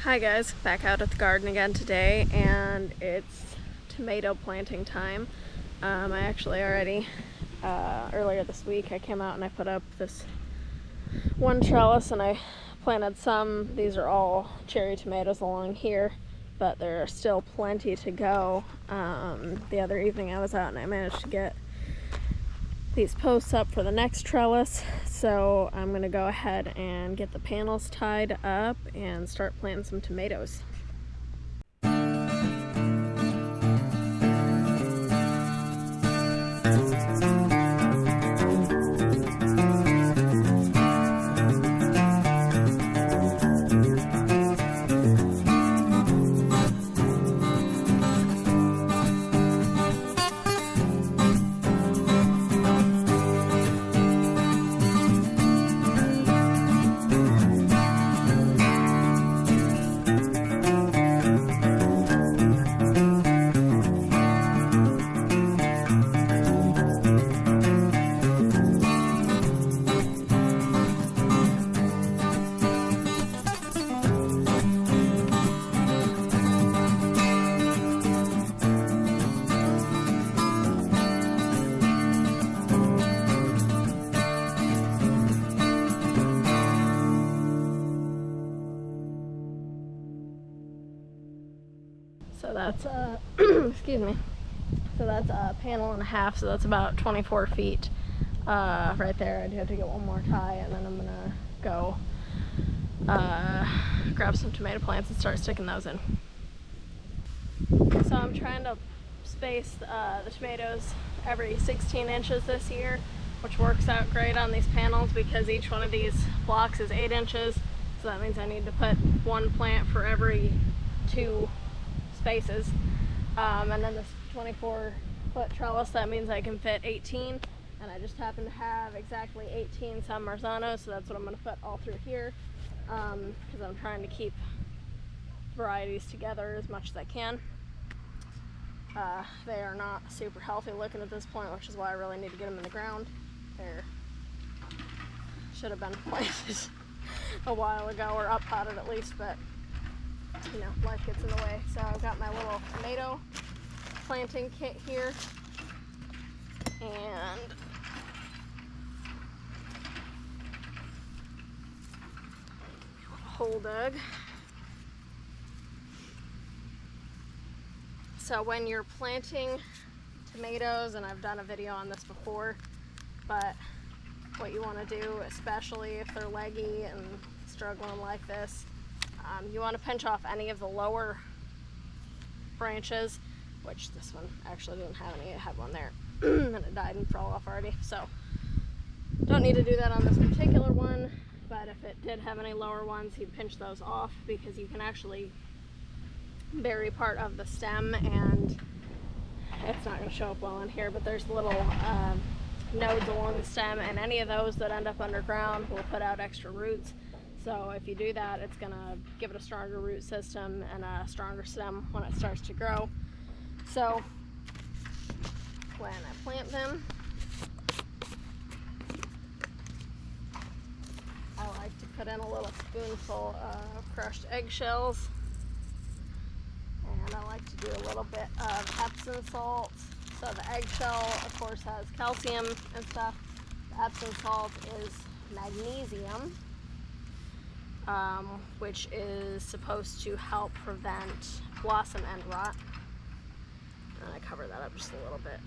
Hi guys, back out at the garden again today, and it's tomato planting time. I actually already, earlier this week, I came out and I put up this one trellis and I planted some. These are all cherry tomatoes along here, but there are still plenty to go. The other evening I was out and I managed to get these posts up for the next trellis, so I'm gonna go ahead and get the panels tied up and start planting some tomatoes. So that's excuse me. So that's a panel and a half, so that's about 24 feet right there. I do have to get one more tie, and then I'm gonna go grab some tomato plants and start sticking those in. So I'm trying to space the tomatoes every 16 inches this year, which works out great on these panels because each one of these blocks is 8 inches. So that means I need to put one plant for every 2 spaces. And then this 24-foot trellis, that means I can fit 18, and I just happen to have exactly 18 San Marzanos, so that's what I'm going to put all through here, because I'm trying to keep varieties together as much as I can. They are not super healthy looking at this point, which is why I really need to get them in the ground. They should have been planted a while ago, or up potted at least, but you know, life gets in the way. So I've got my little tomato planting kit here, and a hole dug. So when you're planting tomatoes, and I've done a video on this before, but what you want to do, especially if they're leggy and struggling like this, you want to pinch off any of the lower branches, which this one actually didn't have any. It had one there and it died and fell off already, so don't need to do that on this particular one. But if it did have any lower ones, you'd pinch those off, because you can actually bury part of the stem, and it's not going to show up well in here, but there's little nodes along the stem, and any of those that end up underground will put out extra roots. So if you do that, it's going to give it a stronger root system and a stronger stem when it starts to grow. So when I plant them, I like to put in a little spoonful of crushed eggshells, and I like to do a little bit of Epsom salt. So the eggshell, of course, has calcium and stuff. The Epsom salt is magnesium, which is supposed to help prevent blossom end rot. And I cover that up just a little bit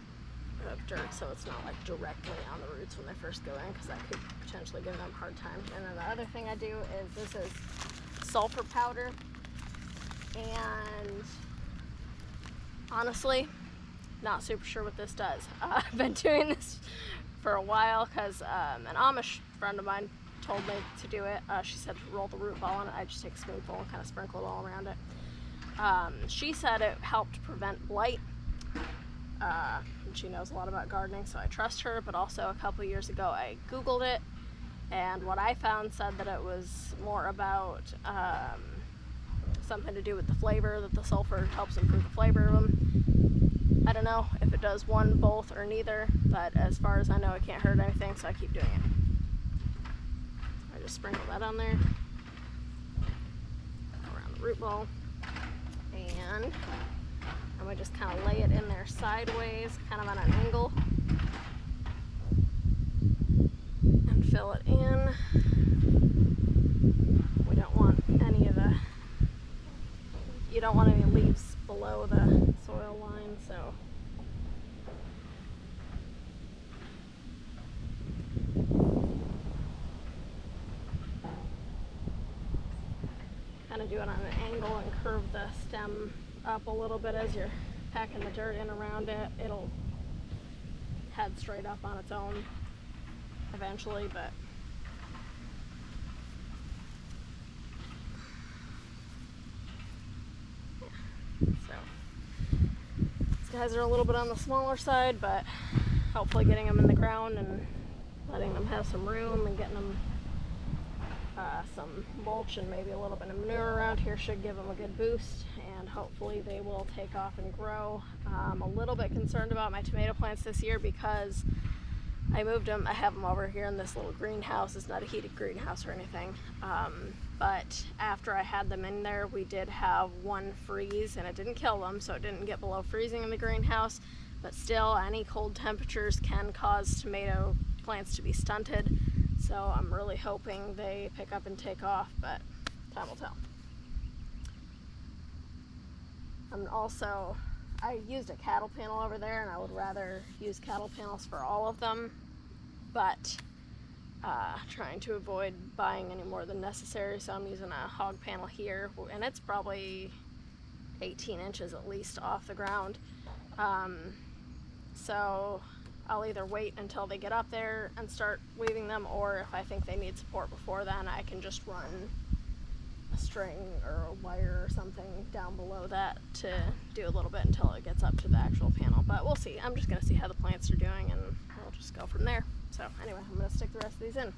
of dirt so it's not like directly on the roots when they first go in, because that could potentially give them a hard time. And then the other thing I do is, this is sulfur powder, and honestly, not super sure what this does. I've been doing this for a while because an Amish friend of mine told me to do it. She said to roll the root ball in it. I just take a spoonful and kind of sprinkle it all around it. She said it helped prevent blight. She knows a lot about gardening, so I trust her, but also a couple years ago I Googled it, and what I found said that it was more about something to do with the flavor, that the sulfur helps improve the flavor of them. I don't know if it does one, both, or neither, but as far as I know, it can't hurt anything, so I keep doing it. I just sprinkle that on there, around the root ball. And I'm gonna just kind of lay it in there sideways, kind of on an angle, and fill it in. We don't want any of the, you don't want any leaves below the soil line, so. Kind of do it on an angle and curve the stem up a little bit as you're packing the dirt in around it. It'll head straight up on its own eventually, but yeah. So these guys are a little bit on the smaller side, but hopefully getting them in the ground and letting them have some room and getting them some mulch and maybe a little bit of manure around here should give them a good boost, and hopefully they will take off and grow. I'm a little bit concerned about my tomato plants this year because I moved them. I have them over here in this little greenhouse. It's not a heated greenhouse or anything, but after I had them in there, we did have one freeze, and it didn't kill them, so it didn't get below freezing in the greenhouse, but still any cold temperatures can cause tomato plants to be stunted. So I'm really hoping they pick up and take off, but time will tell. I used a cattle panel over there, and I would rather use cattle panels for all of them, but trying to avoid buying any more than necessary, so I'm using a hog panel here, and it's probably 18 inches at least off the ground. So I'll either wait until they get up there and start weaving them, or if I think they need support before then, I can just run a string or a wire or something down below that to do a little bit until it gets up to the actual panel. But we'll see. I'm just going to see how the plants are doing, and we'll just go from there. So anyway, I'm going to stick the rest of these in.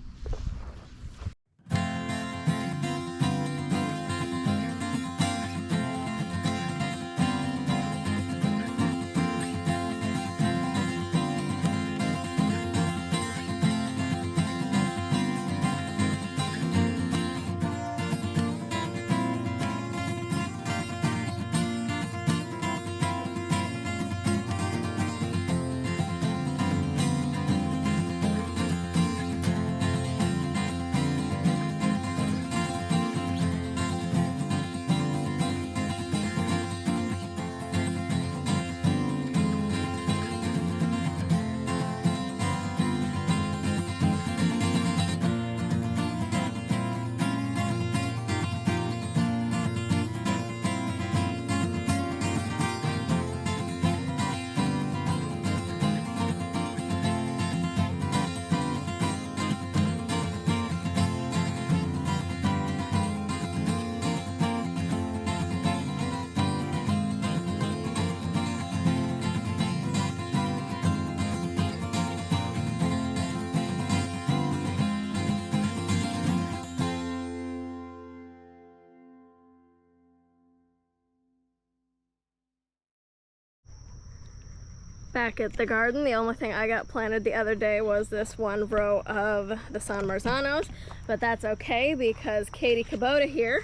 Back at the garden, the only thing I got planted the other day was this one row of the San Marzanos, but that's okay because Katie Kubota here.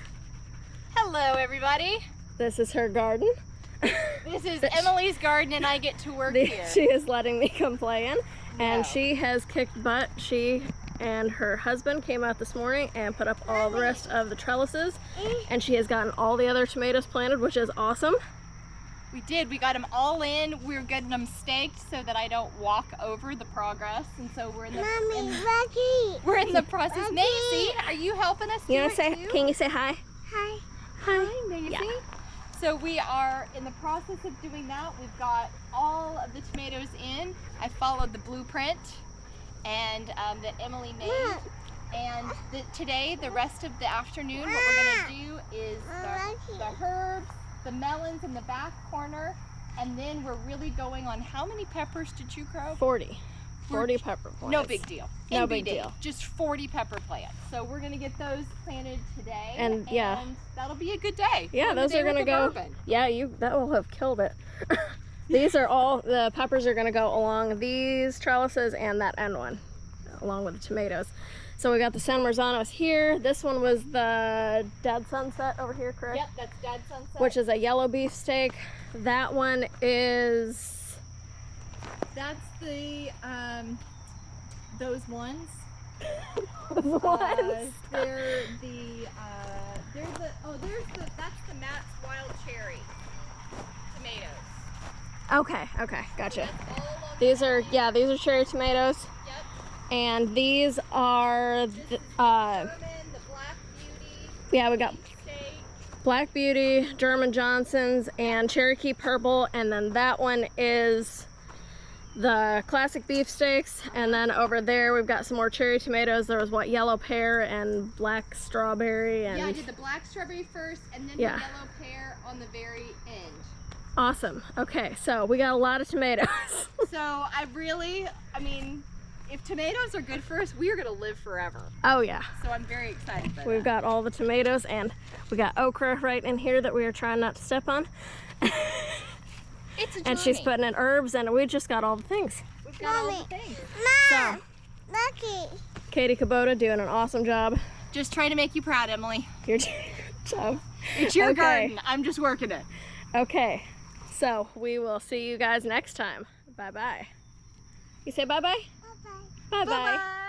Hello everybody. This is her garden. This is Emily's garden and I get to work here. She is letting me come play in, and she has kicked butt. She and her husband came out this morning and put up all the rest of the trellises, and she has gotten all the other tomatoes planted, which is awesome. We did. We got them all in. We're getting them staked so that I don't walk over the progress, and so we're in the we're in the process. Maisie, are you helping us? You want to say? Too? Can you say hi? Hi. Hi, Hi, Maisie. Yeah. So we are in the process of doing that. We've got all of the tomatoes in. I followed the blueprint and that Emily made. And today, the rest of the afternoon, what we're going to do is the herbs, the melons in the back corner, and then we're really going on how many peppers did you grow? 40 pepper plants. No big deal. No big deal. Just 40 pepper plants. So we're going to get those planted today, and that'll be a good day. Yeah, those are going to go. Bourbon. Yeah, that will have killed it. These are all the peppers are going to go along these trellises and that end one, along with the tomatoes. So we got the San Marzanos here. This one was the Dead Sunset over here, correct? Yep, that's Dead Sunset. Which is a yellow beefsteak. That one is... That's the, those ones. What? That's the Matt's Wild Cherry tomatoes. Okay, gotcha. That's all of These are cherry tomatoes. Yep. And these are, This is the German, the Black Beauty. yeah, we got beefsteak. Black Beauty, German Johnson's, and Cherokee Purple. And then that one is the classic beefsteaks. And then over there we've got some more cherry tomatoes. There was what, yellow pear and black strawberry. And Yeah, I did the black strawberry first and then the yellow pear on the very end. Awesome. Okay, so we got a lot of tomatoes. So I mean, if tomatoes are good for us, we are gonna live forever. Oh yeah. So I'm very excited by We've got all the tomatoes, and we got okra right in here that we are trying not to step on. It's a journey. And she's putting in herbs, and we just got all the things. We've got all the things. So, Katie Kubota doing an awesome job. Just trying to make you proud, Emily. Your job. It's your Okay. garden. I'm just working it. Okay, so we will see you guys next time. Bye-bye. You say bye-bye? Bye-bye. Bye-bye. Bye-bye.